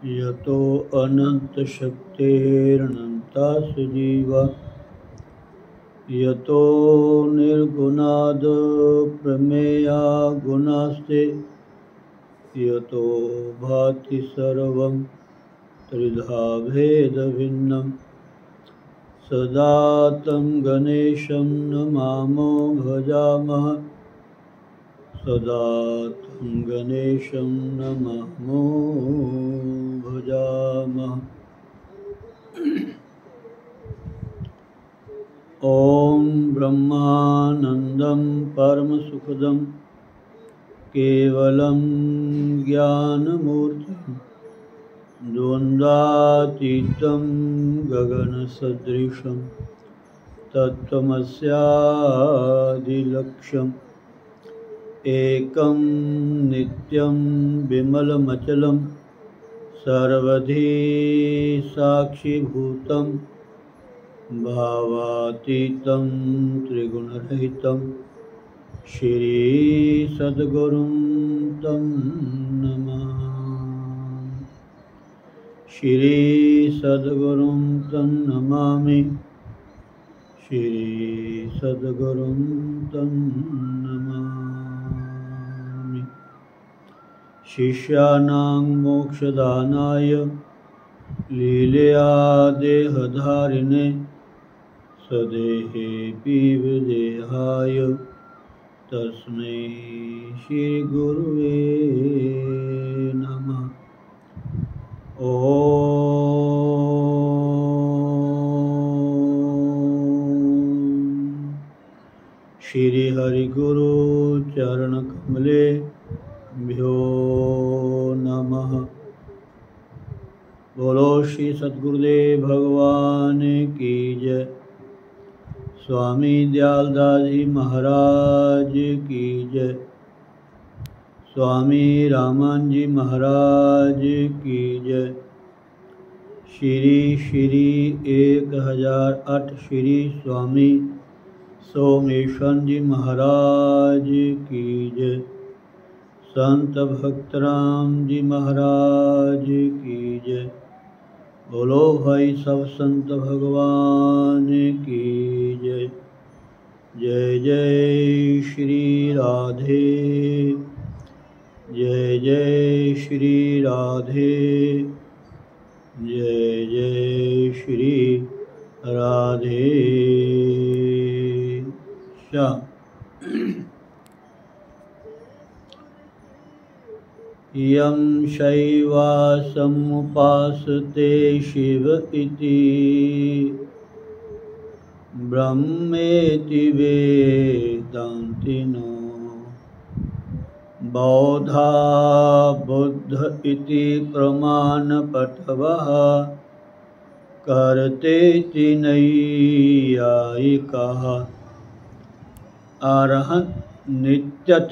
यतो अनंत शक्तिरनंता सजीवा यतो निर्गुणाद प्रमेया गुणास्ते यतो भाति सर्वं त्रिधा भेद भिन्नं सदा तं गणेशं नमामो भजामः सदा तं गणेशं नमामो भजामः। ॐ ब्रह्मानन्दं परमसुखदं केवलं ज्ञानमूर्तिं द्वन्द्वातीतं गगनसदृशं तत्त्वमस्यादिलक्ष्यम् एकं नित्यं विमलमचलं सर्वधी साक्षिभूतं भावातीतं त्रिगुणरहितं श्रीसद्गुरुं तं नमामि श्रीसद्गुरुं तं नमामि श्रीसद्गुरुं तं नमामि। शिष्याणां मोक्षदानाय लीलया देहधारिणे सदेहेऽपि विदेहाय तस्मै श्रीगुरुवे नमः। ॐ श्री हरिगुरु चरणकमलेभ्यो नमः। बोलो श्री सद्गुरुदेव भगवान की जय। स्वामी दयालदास जी महाराज की जय। स्वामी रामान जी महाराज की जय। श्री श्री 1008 श्री स्वामी सोमेश्वर जी महाराज की जय। संत भक्तराम जी महाराज की जय। बोलो भाई सब संत भगवान की जय। जय जय श्री राधे जय जय श्री राधे जय जय श्री राधे श्याम। यं शैवासमुपासते शिव इति ब्रह्मेति वेदान्तिनो बौद्धा बुद्ध इति प्रमाणपटवः कर्तेति नैयायिकाः अरहत् नित्यत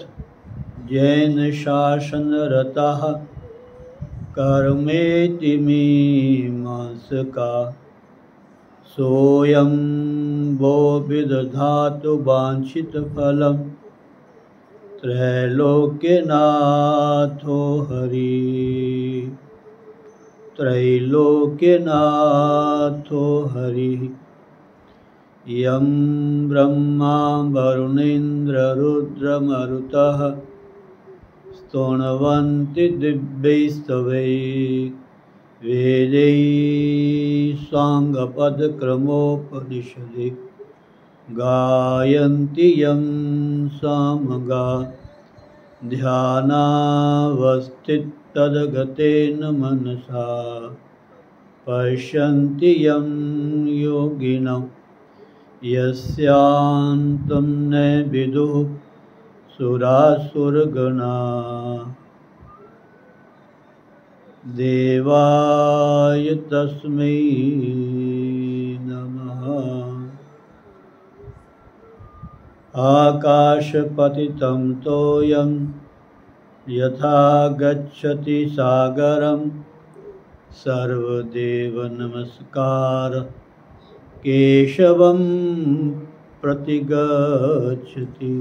जैन शासनरताः कर्मेति मीमांसका सोऽयं वो विदधातु वाञ्छितफलं त्रैलोक्यनाथो हरि त्रैलोक्यनाथो हरि। यं ब्रह्मा वरुणेन्द्र रुद्रमरुतः स्तुण्वन्ति दिव्यैस्तवैः वेदैः साङ्गपदक्रमोपनिषदि गायन्ति यं सामगा ध्यानावस्थिततद्गतेन मनसा पश्यन्ति यं योगिनः यस्यान्तं न विदुः सुरासुरगणाः देवाय तस्मै नमः। आकाशपतितं तोयं यथा गच्छति सागरं सर्वदेव नमस्कार केशवं प्रतिगच्छति।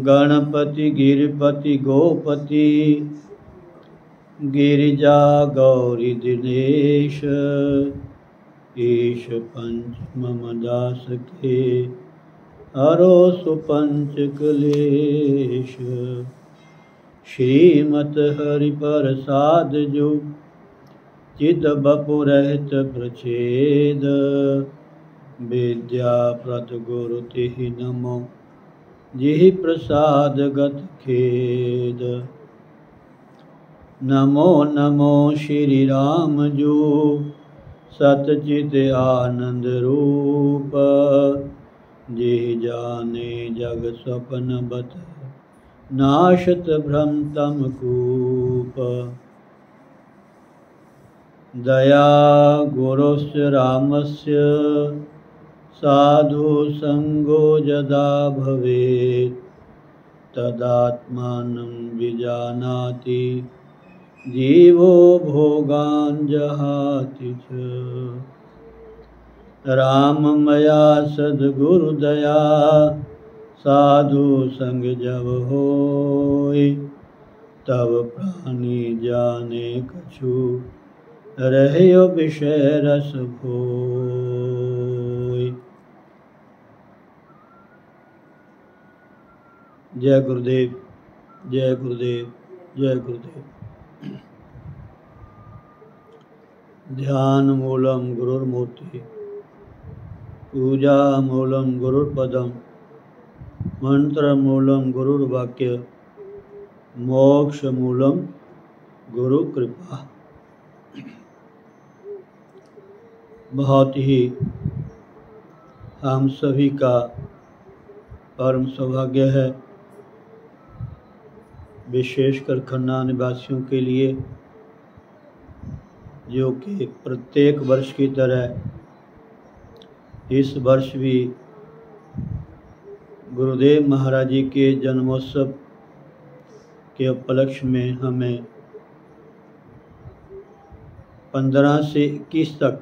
गणपति गिरिपति गोपति गिरिजा गौरी दिनेश ईश पंच मम दास के हरो सुपंच क्लेश। श्रीमत हरि प्रसाद जो चित बपुरहित प्रच्छेद विद्याप्रद गुरु तिहि नमो जिहि प्रसाद गत खेद। नमो नमो श्री राम जो सतचित आनंद रूप जिहि जाने जग स्वप्न बत नाशत भ्रम तम कूप। दया गुरोस्य रामस्य साधु संगो यदा भवेत् तदात्मानं विजानाति जीवो भोगान् जहाति च। राममया सद्गुरुदया साधु संग जब होय तब प्राणी जाने कछु रहयो विषय रस भोय। जय गुरुदेव जय गुरुदेव जय गुरुदेव। ध्यान मूलम गुरुर्मूर्ति पूजा मूलम गुरुर्पदम मंत्र मूलम गुरुर्वाक्य मोक्ष मूलम गुरु कृपा। बहुत ही हम सभी का परम सौभाग्य है, विशेषकर खन्ना निवासियों के लिए, जो कि प्रत्येक वर्ष की तरह इस वर्ष भी गुरुदेव महाराज जी के जन्मोत्सव के उपलक्ष्य में हमें 15 से 21 तक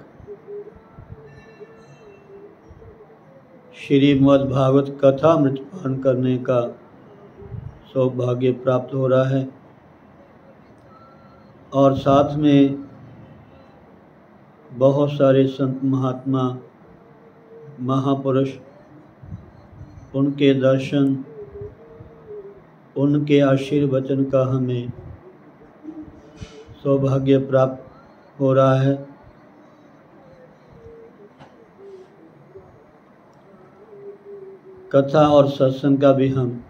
श्रीमद् भागवत कथामृत पान करने का सौभाग्य प्राप्त हो रहा है। और साथ में बहुत सारे संत महात्मा महापुरुष, उनके दर्शन, उनके आशीर्वचन का हमें सौभाग्य प्राप्त हो रहा है। कथा और सत्संग का भी हम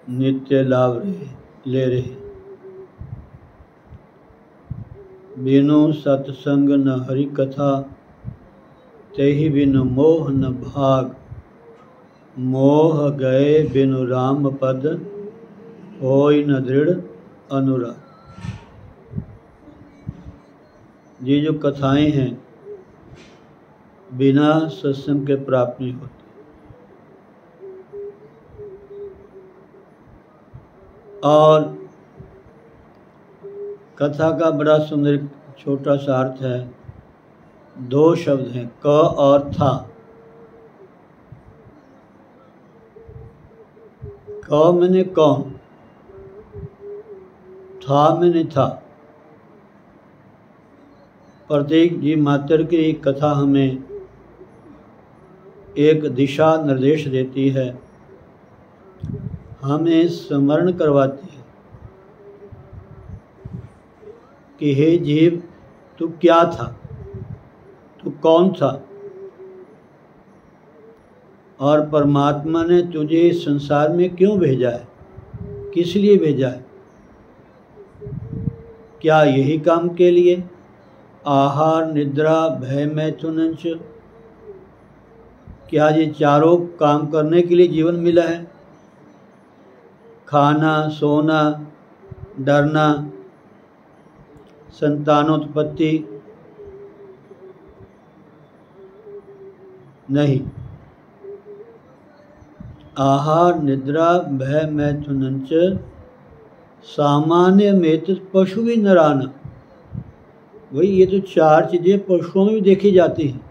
नित्य लाभ ले रहे। बिनु सत्संग न हरि कथा तेहि बिनु मोह न भाग। मोह गए बिनु राम पद होय न दृढ़ अनुराग। ये जो कथाएं हैं बिना सत्संग के प्राप्त नहीं होती। और कथा का बड़ा सुंदर छोटा सा अर्थ है। 2 शब्द हैं, क और था। क मैंने कौन, था मैंने था। प्रत्येक जीव मात्र की कथा हमें एक दिशा निर्देश देती है हमें स्मरण करवाती है कि हे जीव, तू क्या था, तू कौन था, और परमात्मा ने तुझे इस संसार में क्यों भेजा है, किस लिए भेजा है। क्या यही काम के लिए? आहार, निद्रा, भय, मैथुन। क्या ये चारों काम करने के लिए जीवन मिला है? खाना, सोना, डरना, संतानोत्पत्ति? नहीं। आहार, निद्रा, भय, मैथुन सामान्य में तो पशु भी नराना। वही ये तो चार चीज़ें पशुओं में भी देखी जाती हैं।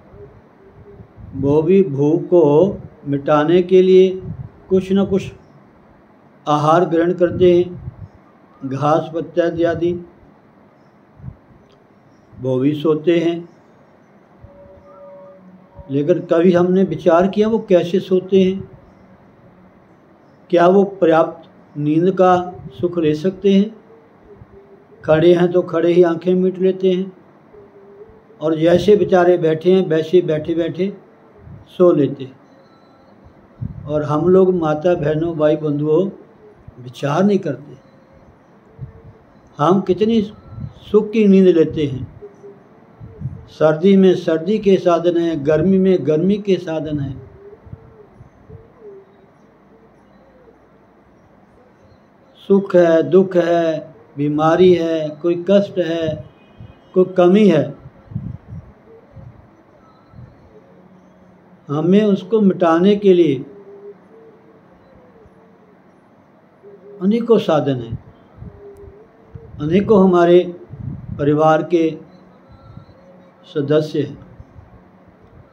वो भी भूख को मिटाने के लिए कुछ न कुछ आहार ग्रहण करते हैं, घास पत्ता इत्यादि। वो भी सोते हैं, लेकिन कभी हमने विचार किया वो कैसे सोते हैं? क्या वो पर्याप्त नींद का सुख ले सकते हैं? खड़े हैं तो खड़े ही आंखें मीट लेते हैं, और जैसे बेचारे बैठे हैं वैसे बैठे बैठे सो लेते हैं। और हम लोग माता बहनों, भाई बंधुओं, विचार नहीं करते हम कितनी सुख की नींद लेते हैं। सर्दी में सर्दी के साधन है, गर्मी में गर्मी के साधन है। सुख है, दुख है, बीमारी है, कोई कष्ट है, कोई कमी है, हमें उसको मिटाने के लिए अनेकों साधन हैं। अनेकों हमारे परिवार के सदस्य हैं।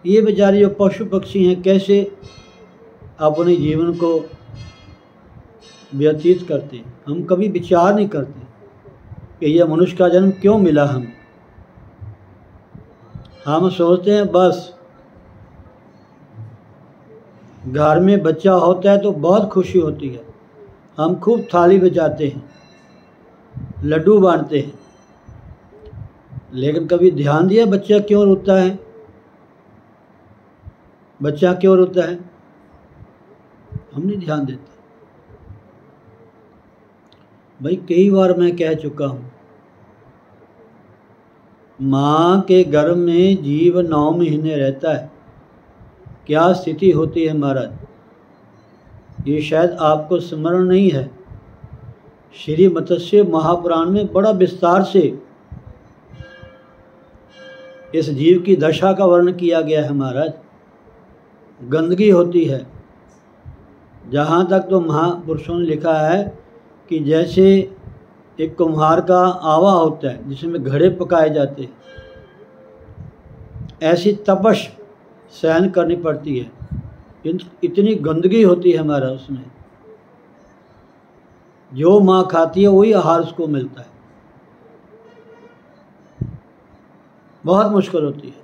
ये बेचारे जो पशु पक्षी हैं, कैसे अपने जीवन को व्यतीत करते हैं। हम कभी विचार नहीं करते कि यह मनुष्य का जन्म क्यों मिला हमें। हम सोचते हैं बस घर में बच्चा होता है तो बहुत खुशी होती है, हम खूब थाली बजाते हैं, लड्डू बांटते हैं, लेकिन कभी ध्यान दिया बच्चा क्यों रोता है? बच्चा क्यों रोता है? हम नहीं ध्यान देते। भाई कई बार मैं कह चुका हूँ, माँ के गर्भ में जीव 9 महीने रहता है। क्या स्थिति होती है महाराज, ये शायद आपको स्मरण नहीं है। श्री मत्स्य महापुराण में बड़ा विस्तार से इस जीव की दशा का वर्णन किया गया है महाराज। गंदगी होती है। जहाँ तक तो महापुरुषों ने लिखा है कि जैसे एक कुम्हार का आवा होता है जिसमें घड़े पकाए जाते हैं, ऐसी तपश सहन करनी पड़ती है। इतनी गंदगी होती है हमारा उसमें। जो माँ खाती है वही आहार उसको मिलता है। बहुत मुश्किल होती है।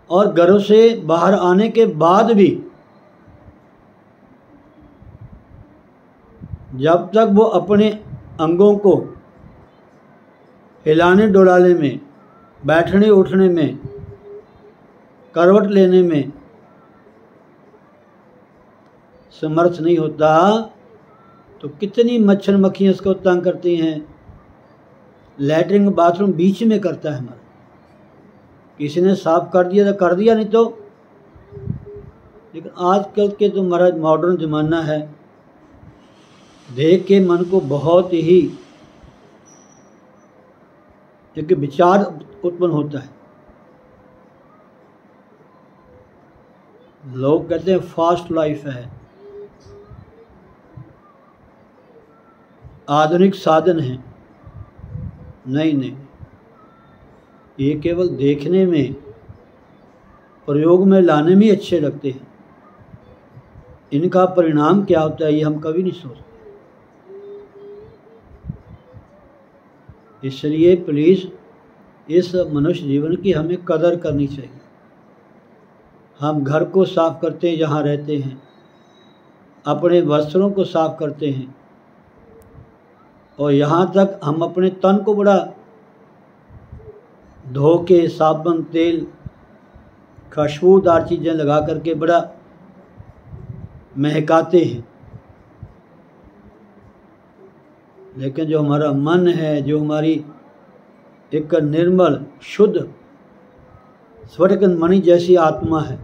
और गर्भ से बाहर आने के बाद भी जब तक वो अपने अंगों को हिलाने डुलाने में, बैठने उठने में, करवट लेने में समर्थ नहीं होता, तो कितनी मच्छर मक्खियाँ उसको तंग करती हैं। लैट्रिन बाथरूम बीच में करता है हमारा। किसी ने साफ कर दिया तो कर दिया, नहीं तो। लेकिन आजकल के तो महाराज मॉडर्न ज़माना है, देख के मन को बहुत ही एक विचार उत्पन्न होता है। लोग कहते हैं फास्ट लाइफ है, आधुनिक साधन है। नहीं नहीं, ये केवल देखने में, प्रयोग में लाने में अच्छे लगते हैं। इनका परिणाम क्या होता है ये हम कभी नहीं सोचते। इसलिए प्लीज़ इस मनुष्य जीवन की हमें कदर करनी चाहिए। हम घर को साफ करते हैं जहाँ रहते हैं, अपने वस्त्रों को साफ करते हैं, और यहाँ तक हम अपने तन को बड़ा धो के साबुन तेल खुशबूदार चीज़ें लगा करके बड़ा महकाते हैं। लेकिन जो हमारा मन है, जो हमारी एक निर्मल शुद्ध स्वर्ग मणि जैसी आत्मा है,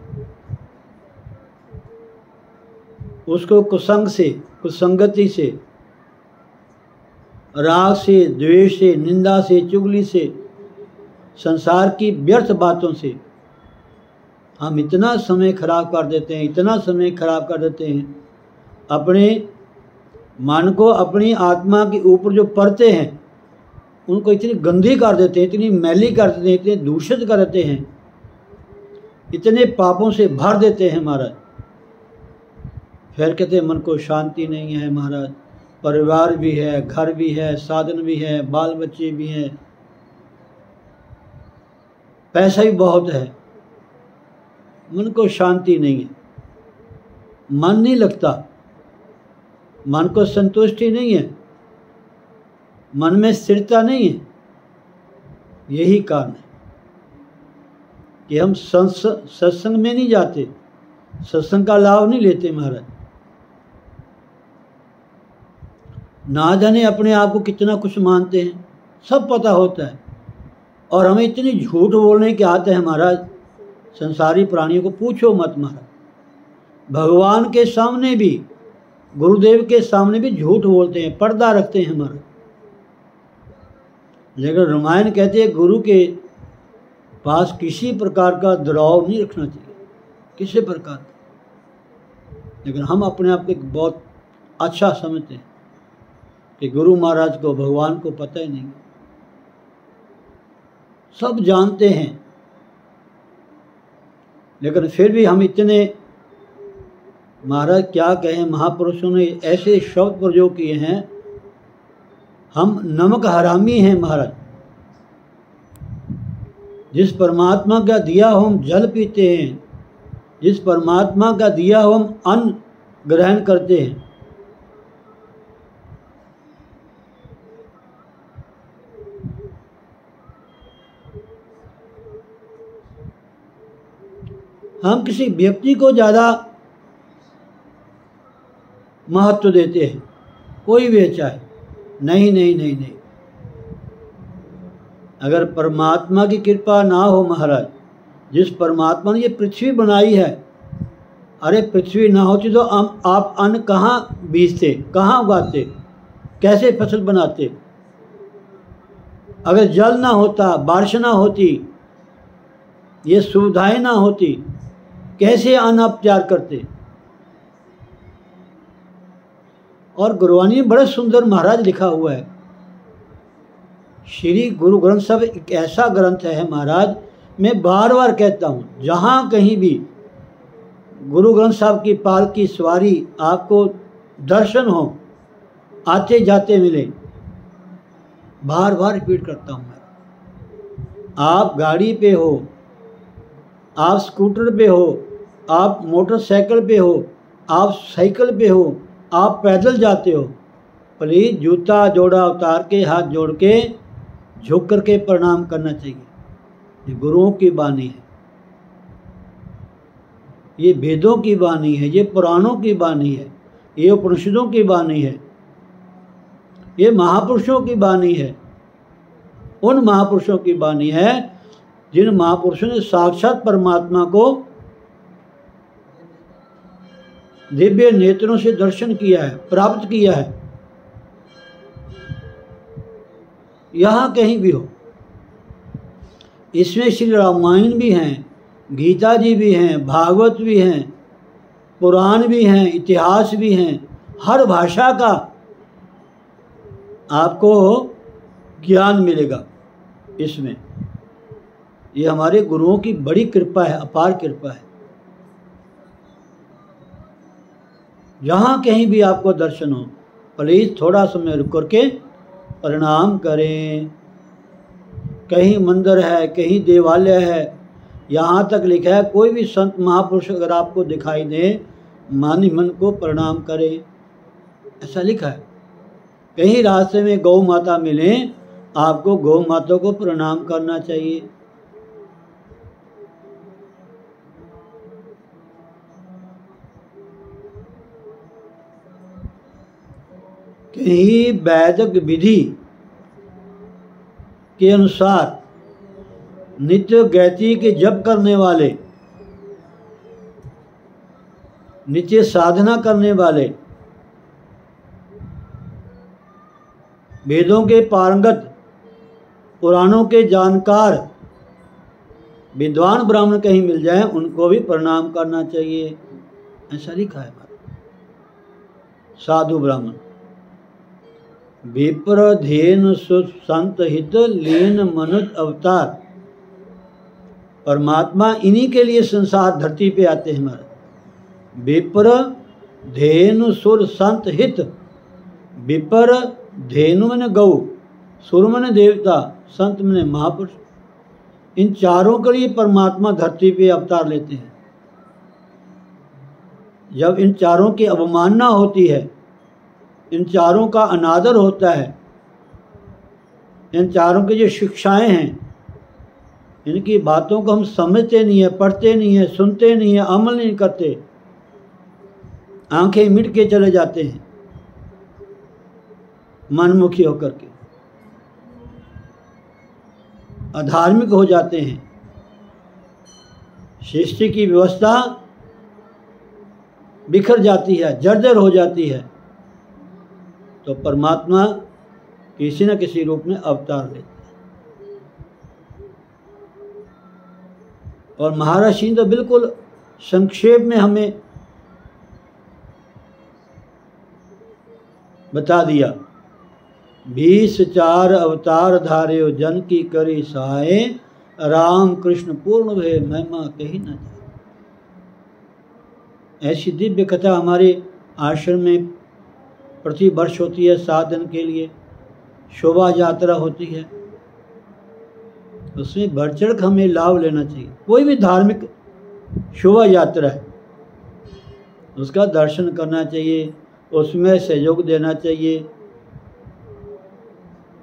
उसको कुसंग से, कुसंगति से, राग से, द्वेष से, निंदा से, चुगली से, संसार की व्यर्थ बातों से हम इतना समय खराब कर देते हैं, इतना समय खराब कर देते हैं। अपने मन को, अपनी आत्मा के ऊपर जो परतें हैं उनको इतनी गंदी कर देते हैं, इतनी मैली कर देते हैं, इतने दूषित कर देते हैं, इतने पापों से भर देते हैं महाराज। फिर कहते हैं मन को शांति नहीं है महाराज। परिवार भी है, घर भी है, साधन भी है, बाल बच्चे भी हैं, पैसा भी बहुत है, मन को शांति नहीं है, मन नहीं लगता, मन को संतुष्टि नहीं है, मन में स्थिरता नहीं है। यही कारण है कि हम सत्संग में नहीं जाते, सत्संग का लाभ नहीं लेते महाराज। ना जाने अपने आप को कितना कुछ मानते हैं, सब पता होता है, और हमें इतनी झूठ बोलने की आदत है महाराज। संसारी प्राणियों को पूछो मत महाराज। भगवान के सामने भी, गुरुदेव के सामने भी झूठ बोलते हैं, पर्दा रखते हैं महाराज। लेकिन रामायण कहते हैं गुरु के पास किसी प्रकार का दुराव नहीं रखना चाहिए, किसी प्रकार का। लेकिन हम अपने आप को बहुत अच्छा समझते हैं कि गुरु महाराज को, भगवान को पता ही नहीं, सब जानते हैं। लेकिन फिर भी हम इतने, महाराज क्या कहें, महापुरुषों ने ऐसे शब्द प्रयोग किए हैं, हम नमक हरामी हैं महाराज। जिस परमात्मा का दिया हो हम जल पीते हैं, जिस परमात्मा का दिया हो हम अन्न ग्रहण करते हैं। हम किसी व्यक्ति को ज़्यादा महत्व देते हैं, कोई भी चाहे। नहीं नहीं नहीं नहीं, अगर परमात्मा की कृपा ना हो महाराज, जिस परमात्मा ने ये पृथ्वी बनाई है, अरे पृथ्वी ना होती तो आप अन्न कहाँ बीजते, कहाँ उगाते, कैसे फसल बनाते? अगर जल ना होता, बारिश ना होती, ये सुविधाएं ना होती, कैसे अन्न आप तैयार करते? और गुरबानी में बड़ा सुंदर महाराज लिखा हुआ है। श्री गुरु ग्रंथ साहब एक ऐसा ग्रंथ है महाराज, मैं बार बार कहता हूँ, जहाँ कहीं भी गुरु ग्रंथ साहब की पाल की सवारी आपको दर्शन हो, आते जाते मिले, बार बार रिपीट करता हूँ मैं। आप गाड़ी पे हो, आप स्कूटर पे हो, आप मोटरसाइकिल पे हो, आप साइकिल पे हो, आप पैदल जाते हो, प्लीज़ जूता जोड़ा उतार के, हाथ जोड़ के, झुक करके प्रणाम करना चाहिए। ये गुरुओं की वाणी है, ये वेदों की वाणी है, ये पुराणों की वाणी है, ये उपनिषदों की वाणी है, ये महापुरुषों की वाणी है। उन महापुरुषों की वाणी है जिन महापुरुषों ने साक्षात परमात्मा को दिव्य नेत्रों से दर्शन किया है, प्राप्त किया है। यहाँ कहीं भी हो, इसमें श्री रामायण भी हैं, गीता जी भी हैं, भागवत भी हैं, पुराण भी हैं, इतिहास भी हैं, हर भाषा का आपको ज्ञान मिलेगा इसमें। ये हमारे गुरुओं की बड़ी कृपा है, अपार कृपा है। जहाँ कहीं भी आपको दर्शन हो, प्लीज़ थोड़ा समय रुक करके प्रणाम करें। कहीं मंदिर है, कहीं देवालय है, यहाँ तक लिखा है कोई भी संत महापुरुष अगर आपको दिखाई दे मानी मन को प्रणाम करे, ऐसा लिखा है। कहीं रास्ते में गौ माता मिले, आपको गौ माता को प्रणाम करना चाहिए। कहीं वैदिक विधि के अनुसार नित्य गायत्री के जप करने वाले, नित्य साधना करने वाले, वेदों के पारंगत, पुराणों के जानकार विद्वान ब्राह्मण कहीं मिल जाएं, उनको भी प्रणाम करना चाहिए, ऐसा लिखा है। साधु ब्राह्मण विप्र धेन संत हित लीन मनुज अवतार। परमात्मा इन्हीं के लिए संसार धरती पे आते हैं हमारे। विप्र धेनु सुर संत हित। विप्र धेनु मने गौ, सुर मने देवता, संत मने महापुरुष। इन चारों के लिए परमात्मा धरती पे अवतार लेते हैं। जब इन चारों की अवमानना होती है, इन चारों का अनादर होता है, इन चारों की जो शिक्षाएं हैं, इनकी बातों को हम समझते नहीं है, पढ़ते नहीं है, सुनते नहीं है, अमल नहीं करते, आंखें मिट के चले जाते हैं मनमुखी होकर के, अधार्मिक हो जाते हैं, सृष्टि की व्यवस्था बिखर जाती है, जर्जर हो जाती है, तो परमात्मा किसी न किसी रूप में अवतार लेते हैं। और महाराज जी तो बिल्कुल संक्षेप में हमें बता दिया। 24 अवतार धार्यो जन की करी सहाय, राम कृष्ण पूर्ण भय महिमा कही न जाए। ऐसी दिव्य कथा हमारे आश्रम में प्रति वर्ष होती है। 7 दिन के लिए शोभा यात्रा होती है, उसमें बढ़ चढ़ हमें लाभ लेना चाहिए। कोई भी धार्मिक शोभा यात्रा है, उसका दर्शन करना चाहिए, उसमें सहयोग देना चाहिए,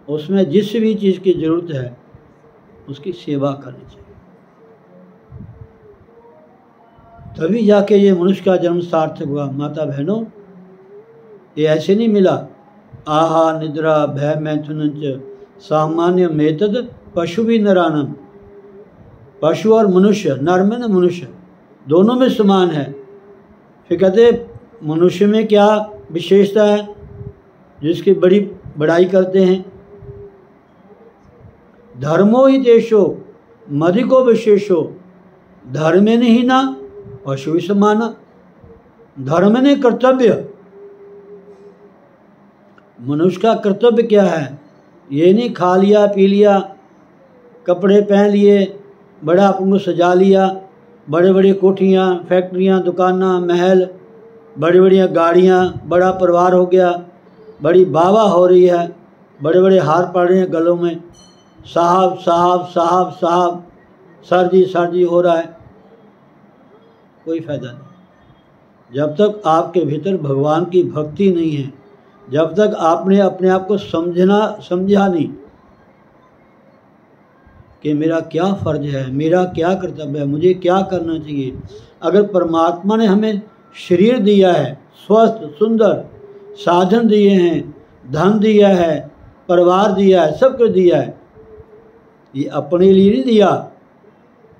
उसमें जिस भी चीज़ की जरूरत है उसकी सेवा करनी चाहिए। तभी जाके ये मनुष्य का जन्म सार्थक हुआ। माता बहनों, ये ऐसे नहीं मिला। आहा निद्रा भय मैथुनंच सामान्य मेतद पशु भी नरानम। पशु और मनुष्य, नर में न मनुष्य, दोनों में समान है। फिर कहते मनुष्य में क्या विशेषता है जिसकी बड़ी बड़ाई करते हैं। धर्मो ही देशो मधिको विशेषो, धर्म में नहीं ना पशु समाना। धर्म ने कर्तव्य, मनुष्य का कर्तव्य क्या है? ये नहीं खा लिया पी लिया, कपड़े पहन लिए, बड़ा अपन को सजा लिया, बड़े बड़े कोठियाँ, फैक्ट्रियाँ, दुकाना, महल, बड़ी बड़ी गाड़ियाँ, बड़ा परिवार हो गया, बड़ी वाहवाह हो रही है, बड़े बड़े हार पड़ रहे हैं गलों में, साहब साहब साहब साहब, सर जी हो रहा है। कोई फायदा नहीं। जब तक आपके भीतर भगवान की भक्ति नहीं है, जब तक आपने अपने आप को समझा नहीं कि मेरा क्या फ़र्ज है, मेरा क्या कर्तव्य है, मुझे क्या करना चाहिए। अगर परमात्मा ने हमें शरीर दिया है, स्वस्थ सुंदर साधन दिए हैं, धन दिया है, परिवार दिया है, सब कुछ दिया है, ये अपने लिए नहीं दिया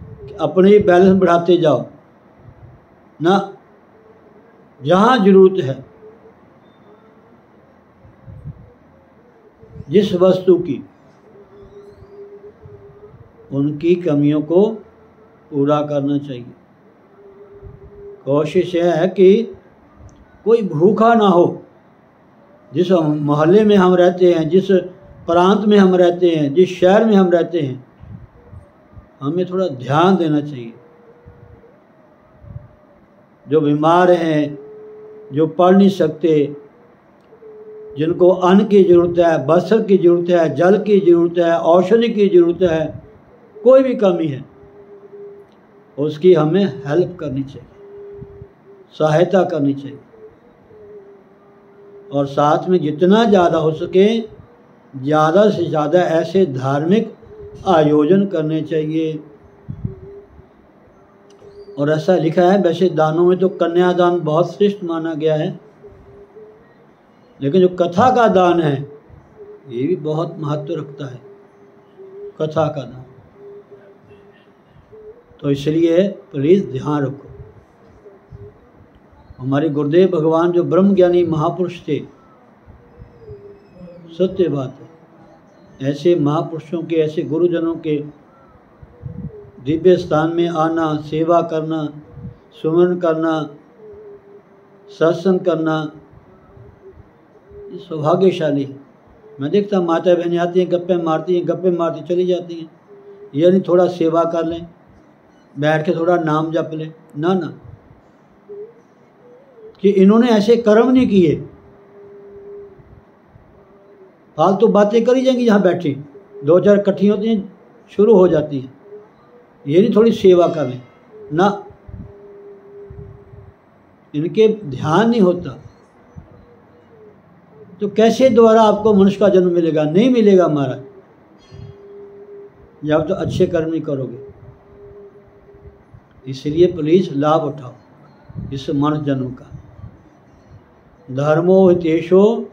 कि अपने बैलेंस बढ़ाते जाओ ना। जहाँ ज़रूरत है जिस वस्तु की, उनकी कमियों को पूरा करना चाहिए। कोशिश यह है कि कोई भूखा ना हो। जिस मोहल्ले में हम रहते हैं, जिस प्रांत में हम रहते हैं, जिस शहर में हम रहते हैं, हमें थोड़ा ध्यान देना चाहिए। जो बीमार हैं, जो पढ़ नहीं सकते, जिनको अन्न की ज़रूरत है, वस्त्र की ज़रूरत है, जल की ज़रूरत है, औषधि की ज़रूरत है, कोई भी कमी है, उसकी हमें हेल्प करनी चाहिए, सहायता करनी चाहिए, और साथ में जितना ज़्यादा हो सके ज़्यादा से ज़्यादा ऐसे धार्मिक आयोजन करने चाहिए। और ऐसा लिखा है, वैसे दानों में तो कन्यादान बहुत श्रेष्ठ माना गया है, लेकिन जो कथा का दान है ये भी बहुत महत्व रखता है, कथा का दान। तो इसलिए प्लीज़ ध्यान रखो। हमारे गुरुदेव भगवान जो ब्रह्मज्ञानी महापुरुष थे, सत्य बात है, ऐसे महापुरुषों के, ऐसे गुरुजनों के दिव्य स्थान में आना, सेवा करना, सुमन करना, सत्संग करना, ये सौभाग्यशाली है। मैं देखता माता बहनें आती हैं, गप्पे मारती चली जाती हैं। ये नहीं थोड़ा सेवा कर लें, बैठ के थोड़ा नाम जप लें, ना ना, कि इन्होंने ऐसे कर्म नहीं किए। फालतू बातें करी जाएंगी, जहाँ बैठी 2-4 इकट्ठी होती हैं, शुरू हो जाती हैं। ये नहीं थोड़ी सेवा कर लें, ना, इनके ध्यान नहीं होता। तो कैसे दोबारा आपको मनुष्य का जन्म मिलेगा? नहीं मिलेगा महाराज, जब तो अच्छे कर्म नहीं करोगे। इसलिए प्लीज लाभ उठाओ इस मनुष्य जन्म का। धर्मो हितेशो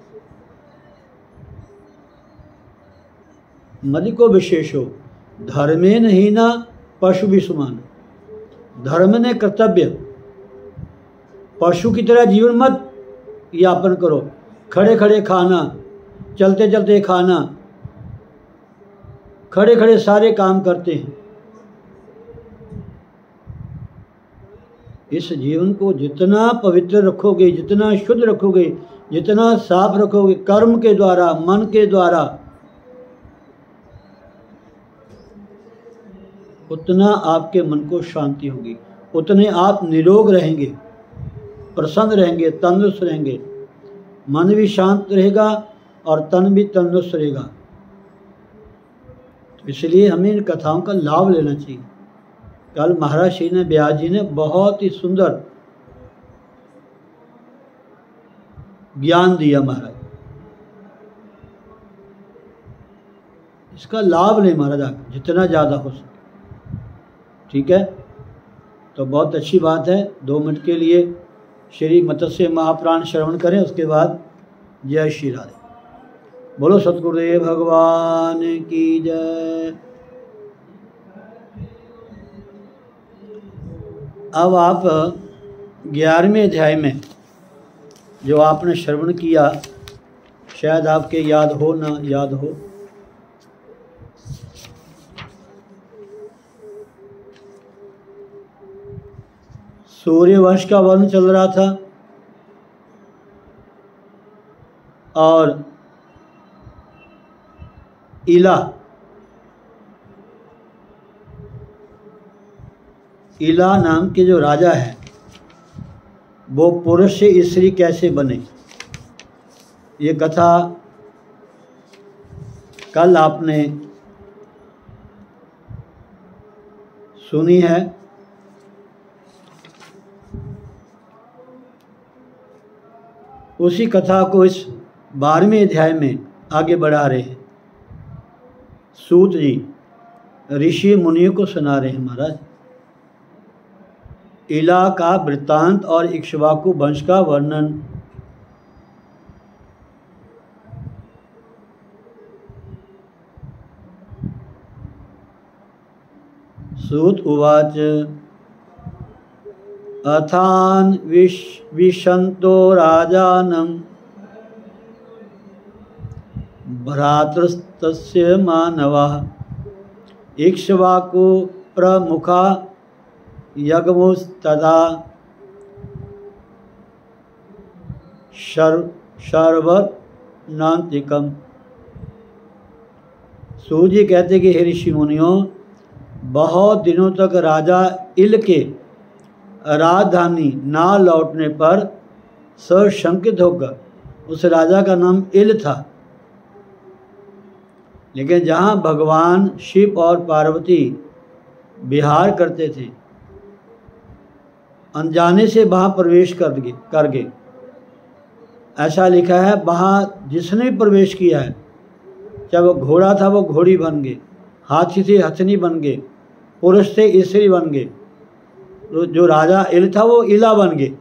मदिको विशेषो धर्मे नहीं ना पशु भी समान। धर्म ने कर्तव्य, पशु की तरह जीवन मत यापन करो। खड़े खड़े खाना, चलते चलते खाना, खड़े खड़े सारे काम करते हैं। इस जीवन को जितना पवित्र रखोगे, जितना शुद्ध रखोगे, जितना साफ रखोगे कर्म के द्वारा, मन के द्वारा, उतना आपके मन को शांति होगी, उतने आप निरोग रहेंगे, प्रसन्न रहेंगे, तंदुरुस्त रहेंगे। मन भी शांत रहेगा और तन भी तंदुरुस्त रहेगा। तो इसलिए हमें इन कथाओं का लाभ लेना चाहिए। कल महाराज श्री ने, व्यास जी ने बहुत ही सुंदर ज्ञान दिया महाराज। इसका लाभ लें महाराज आप जितना ज़्यादा हो सके। ठीक है, तो बहुत अच्छी बात है। 2 मिनट के लिए श्री मत्स्य महापुराण श्रवण करें, उसके बाद जय श्री राधे। बोलो सतगुरुदेव भगवान की जय। अब आप 11वें अध्याय में जो आपने श्रवण किया, शायद आपके याद हो ना याद हो। सूर्यवंश का वर्णन चल रहा था और इला नाम के जो राजा है वो पुरुष से स्त्री कैसे बने, ये कथा कल आपने सुनी है। उसी कथा को इस 12वें अध्याय में आगे बढ़ा रहे हैं। सूत जी ऋषि मुनियों को सुना रहे हैं महाराज। इला का वृत्तांत और इक्ष्वाकु वंश का वर्णन। सूत उवाच अथान विशंतो राजानं भ्रातृस्तस्य मानवः इक्ष्वाकु प्रमुखा यज्ञमुस्तदा शर्वनान्तिकम्। सूत जी कहते कि हे ऋषि मुनियों, बहुत दिनों तक राजा इल के राजधानी ना लौटने पर सशंकित होकर, उस राजा का नाम इल था, लेकिन जहाँ भगवान शिव और पार्वती विहार करते थे, अनजाने से वहाँ प्रवेश कर गए। ऐसा लिखा है, वहाँ जिसने प्रवेश किया है, चाहे वो घोड़ा था वो घोड़ी बन गए, हाथी थे हथनी बन गए, पुरुष थे स्त्री बन गए, तो जो राजा इल था वो इला बन गए।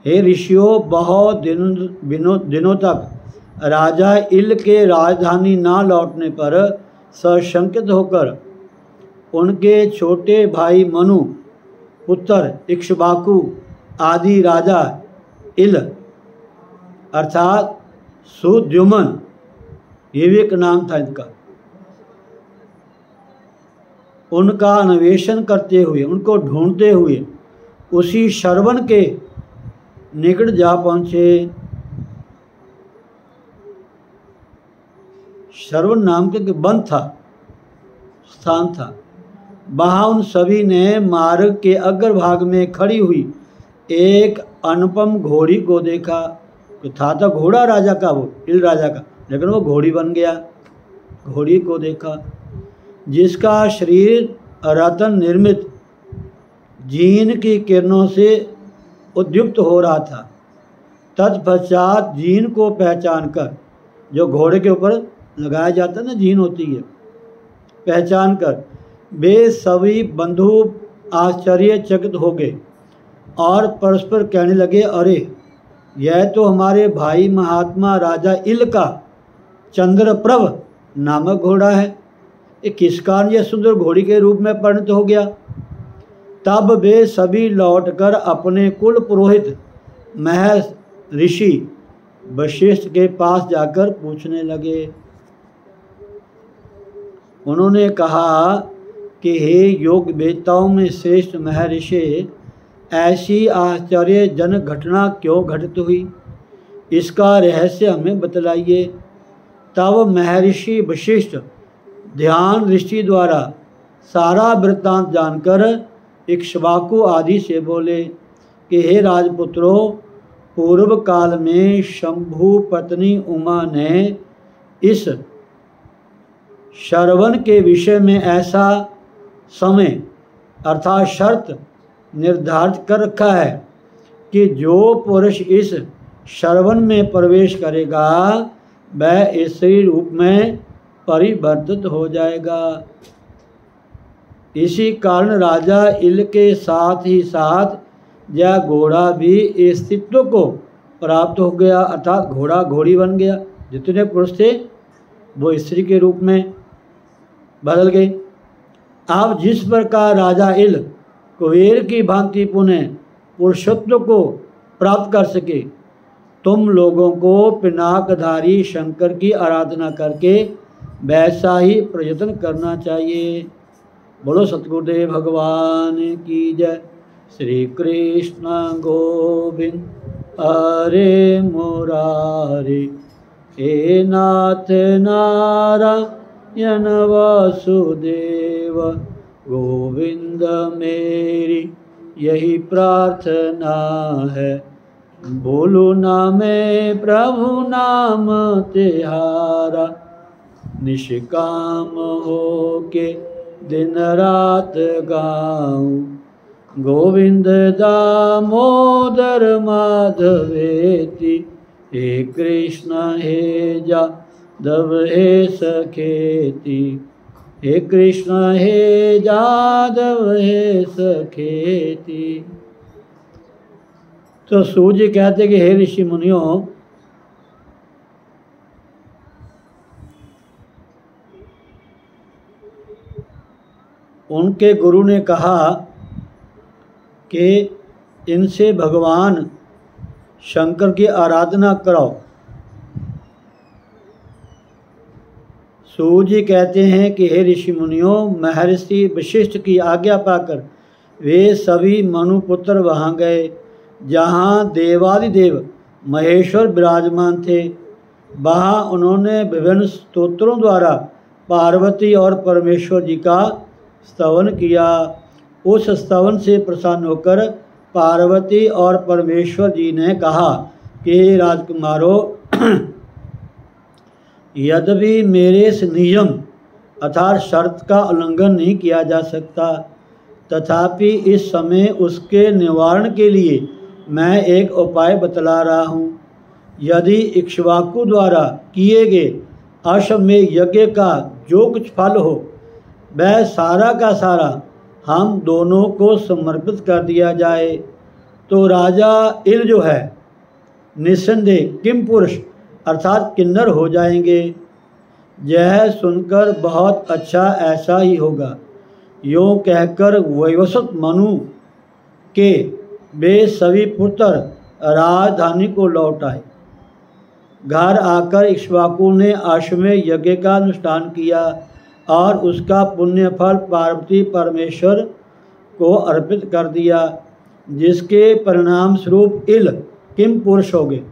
हे ऋषियों, बहुत दिनों तक राजा इल के राजधानी ना लौटने पर सशंकित होकर उनके छोटे भाई मनु, पुत्र इक्ष्वाकु आदि राजा इल अर्थात सुद्युमन, ये भी एक नाम था इनका, उनका अन्वेषण करते हुए, उनको ढूंढते हुए उसी शरवन के निकट जा पहुँचे। शरवन नाम के वन था, स्थान था। वहाँ उन सभी ने मार्ग के अग्रभाग में खड़ी हुई एक अनुपम घोड़ी को देखा। तो था तो घोड़ा राजा का, वो इल राजा का, लेकिन वो घोड़ी बन गया। घोड़ी को देखा जिसका शरीर रत्न निर्मित जीन की किरणों से उद्युक्त हो रहा था। तत्पश्चात जीन को पहचान कर, जो घोड़े के ऊपर लगाया जाता है ना, जीन होती है, पहचान कर वे सभी बंधु आश्चर्यचकित हो गए और परस्पर कहने लगे, अरे यह तो हमारे भाई महात्मा राजा इल का चंद्रप्रभ नामक घोड़ा है। ये किस कारण यह सुंदर घोड़ी के रूप में परिणत हो गया। तब वे सभी लौटकर अपने कुल पुरोहित महर्षि वशिष्ठ के पास जाकर पूछने लगे। उन्होंने कहा कि हे योग वेताओं में श्रेष्ठ महर्षि, ऐसी आश्चर्यजनक घटना क्यों घटित हुई, इसका रहस्य हमें बतलाइए। तब महर्षि वशिष्ठ ध्यान दृष्टि द्वारा सारा वृत्तांत जानकर इक्ष्वाकु आदि से बोले कि हे राजपुत्रों, पूर्व काल में शंभु पत्नी उमा ने इस शरवन के विषय में ऐसा समय अर्थात शर्त निर्धारित कर रखा है कि जो पुरुष इस शरवन में प्रवेश करेगा वह स्त्री रूप में परिवर्तित हो जाएगा। इसी कारण राजा इल के साथ ही साथ यह घोड़ा भी अस्तित्व को प्राप्त हो गया, अर्थात घोड़ा घोड़ी बन गया। जितने पुरुष थे वो स्त्री के रूप में बदल गए। अब जिस प्रकार राजा इल कुबेर की भांति पुनः पुरुषत्व को प्राप्त कर सके, तुम लोगों को पिनाकधारी शंकर की आराधना करके वैसा ही प्रयत्न करना चाहिए। बोलो सतगुरुदेव भगवान की जय। श्री कृष्ण गोविंद हरे मुरारे, हे नाथ नारायण वासुदेव, गोविंद मेरी यही प्रार्थना है। बोलो ना मैं प्रभु नाम तिहारा, निष्काम हो के दिन रात गाऊं। गोविंद दामोदर माधवेति, हे कृष्ण हे जादव हे सखेति, हे कृष्ण हे जादव हे सखेति। तो सूर्य कहते कि हे ऋषि मुनियों, उनके गुरु ने कहा कि इनसे भगवान शंकर की आराधना कराओ। सूर्य कहते हैं कि हे ऋषि मुनियों, महर्षि वशिष्ठ की आज्ञा पाकर वे सभी मनुपुत्र वहाँ गए जहाँ देवादिदेव महेश्वर विराजमान थे। वहाँ उन्होंने विभिन्न स्तोत्रों द्वारा पार्वती और परमेश्वर जी का स्तवन किया। उस स्तवन से प्रसन्न होकर पार्वती और परमेश्वर जी ने कहा कि राजकुमारों, यद्यपि मेरे इस नियम अर्थात शर्त का उल्लंघन नहीं किया जा सकता, तथापि इस समय उसके निवारण के लिए मैं एक उपाय बतला रहा हूँ। यदि इक्ष्वाकु द्वारा किए गए अश्वमेध यज्ञ का जो कुछ फल हो वह सारा का सारा हम दोनों को समर्पित कर दिया जाए तो राजा इल जो है निस्संदेह किम पुरुष अर्थात किन्नर हो जाएंगे। यह सुनकर बहुत अच्छा ऐसा ही होगा। यूँ कहकर वैवस्वत मनु के वे सभी पुत्र राजधानी को लौट आए। घर आकर इक्ष्वाकु ने अश्वमेध यज्ञ का अनुष्ठान किया और उसका पुण्य फल पार्वती परमेश्वर को अर्पित कर दिया, जिसके परिणाम स्वरूप इल किम पुरुष हो गए।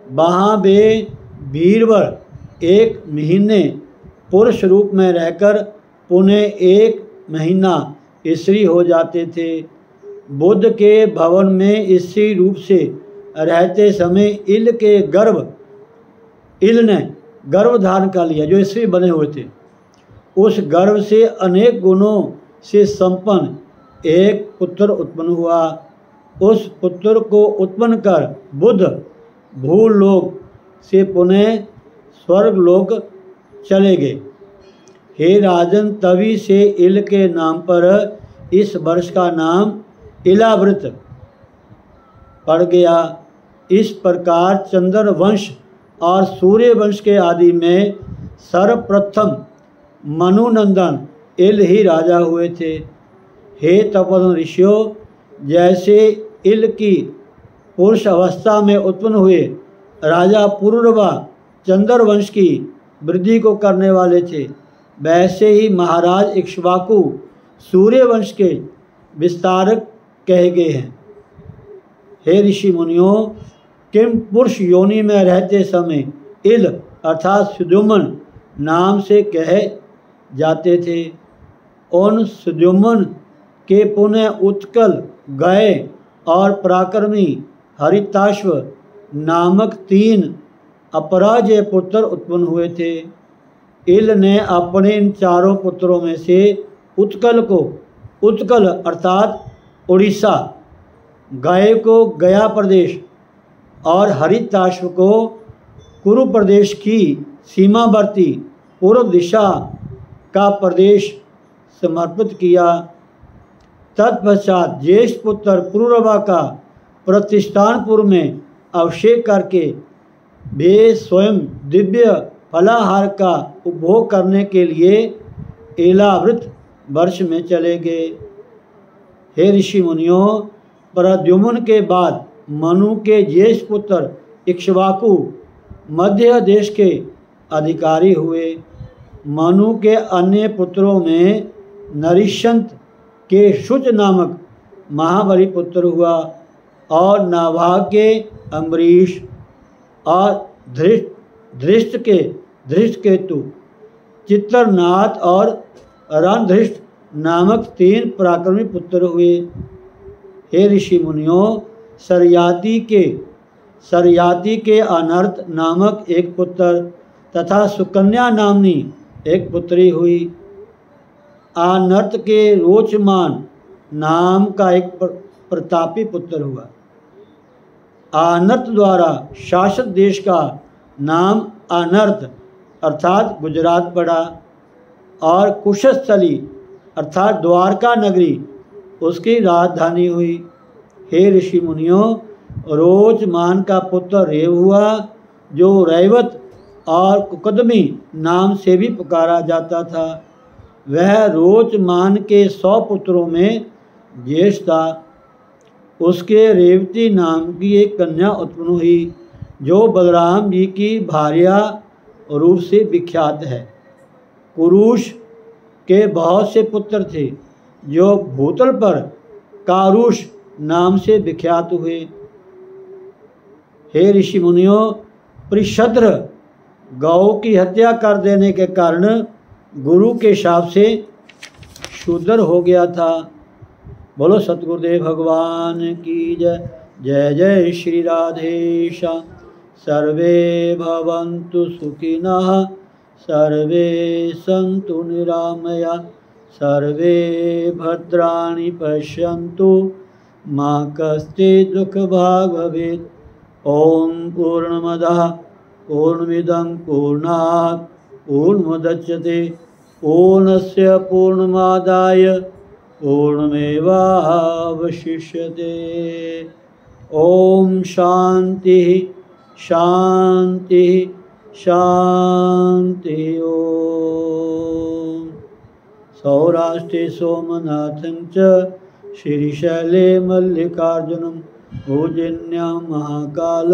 वहाँ वे वीरवर एक महीने पुरुष रूप में रहकर पुनः एक महीना स्त्री हो जाते थे। बुद्ध के भवन में स्त्री रूप से रहते समय इल ने गर्भ धारण कर लिया, जो स्त्री बने हुए थे। उस गर्भ से अनेक गुणों से संपन्न एक पुत्र उत्पन्न हुआ। उस पुत्र को उत्पन्न कर बुद्ध भूलोक से पुनः स्वर्गलोक चले गए। हे राजन, तभी से इल के नाम पर इस वर्ष का नाम इलाव्रत पड़ गया। इस प्रकार चंद्र वंश और सूर्य वंश के आदि में सर्वप्रथम मनुनंदन इल ही राजा हुए थे। हे तपोधन ऋषियों, जैसे इल की पुरुष अवस्था में उत्पन्न हुए राजा पुरुरवा चंद्र वंश की वृद्धि को करने वाले थे, वैसे ही महाराज इक्ष्वाकु सूर्य वंश के विस्तारक कहे गए हैं। हे ऋषि मुनियों, किम पुरुष योनि में रहते समय इल अर्थात सुद्युम्न नाम से कहे जाते थे। उन सुद्युम्न के पुनः उत्कल गए और पराक्रमी हरिताश्व नामक 3 अपराजय पुत्र उत्पन्न हुए थे। इल ने अपने इन चारों पुत्रों में से उत्कल अर्थात उड़ीसा, गय को गया प्रदेश और हरिताश्व को कुरु प्रदेश की सीमावर्ती पूर्व दिशा का प्रदेश समर्पित किया। तत्पश्चात ज्येष्ठ पुत्र पुरुरवा का प्रतिष्ठानपुर में अभिषेक करके वे स्वयं दिव्य फलाहार का उपभोग करने के लिए एलावृत वर्ष में चले गए। हे ऋषि मुनियों, प्रद्युम्न के बाद मनु के ज्येष्ठ पुत्र इक्ष्वाकु मध्य देश के अधिकारी हुए। मनु के अन्य पुत्रों में नरिशंत के शुच नामक महाबली पुत्र हुआ और नाभाग के अम्बरीश और धृष्टकेतु, चित्रनाथ और रणधृष्ट नामक 3 पराक्रमी पुत्र हुए। हे ऋषि मुनियों, सरयाती के अनर्थ नामक एक पुत्र तथा सुकन्या नामनी एक पुत्री हुई। अनर्थ के रोचमान नाम का एक प्रतापी पुत्र हुआ। अनर्थ द्वारा शासित देश का नाम अनर्थ अर्थात गुजरात पड़ा और कुशस्थली अर्थात द्वारका नगरी उसकी राजधानी हुई। हे ऋषि मुनियों, रोचमान का पुत्र रेव हुआ, जो रैवत और कुकदमी नाम से भी पुकारा जाता था। वह रोचमान के 100 पुत्रों में ज्येष्ठ था। उसके रेवती नाम की एक कन्या उत्पन्न हुई, जो बलराम जी की भार्या रूप से विख्यात है। कुरुष के बहुत से पुत्र थे, जो भूतल पर कारुष नाम से विख्यात हुए। हे ऋषि मुनियों, परिशद्र गौ की हत्या कर देने के कारण गुरु के शाप से शूद्र हो गया था। बोलो सतगुरुदेव भगवान की जय। जय जय श्री राधेशा। सर्वे भवन्तु सुखिनः, सर्वे सन्तु निरामया, सर्वे भद्राणि पश्यन्तु मा कश्चित् दुःखभाग् भवेत्। ॐ पूर्णमदः पूर्णमिदं पूर्णात् पूर्णमुदच्यते पूर्णस्य पूर्णमादाय पूर्णमेवावशिष्यते। ॐ शान्तिः शान्तिः शान्तिः। ॐ सौराष्ट्रे सोमनाथं च श्रीशैले मल्लिकार्जुनं भोजन्यां महाकाल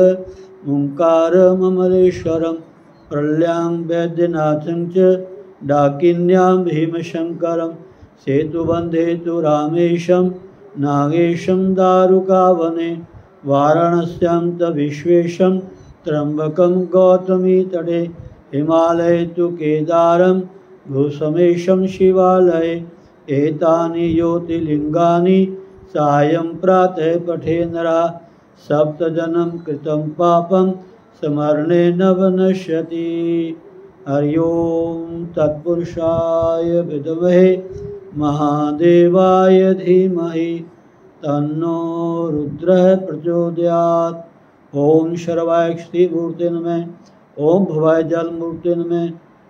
ओंकारममलेश्वरं प्रल्यां वैद्यनाथं च डाकिन्यां भीमशङ्करं सेतुबन्धे तु रामेशं नागेशं दारुकावने वाराणस्यां च विश्वेशं त्र्यम्बकं गौतमीतटे हिमालये तु केदारं भूसमेशं शिवालये। एतानि ज्योतिर्लिङ्गानि सायं प्रातः पठे नरः सप्तजन्म कृतं पापं स्मरणेन विनश्यति। हरि ओं तत्पुरुषाय विद्महे महादेवाय धीमहि तन्नो रुद्रः प्रचोदयात्। ओम शर्वाय श्रीमूर्ते नमः। ओम भवाय जलमूर्ते नमः।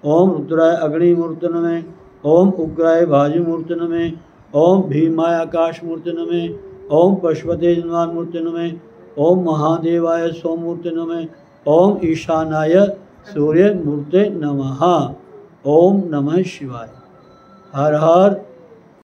ओम रुद्राय अग्निमूर्ते नमः। ओम उग्राय भाजिमूर्ते नमः। ओम भीमाय आकाशमूर्ते नमः। ओम पशुपते जन्मामूर्ते नमः। ओम महादेवाय सोममूर्ते नमः। ओम ईशानाय सूर्यमूर्ते नमः। ओम नमः शिवाय। हर हर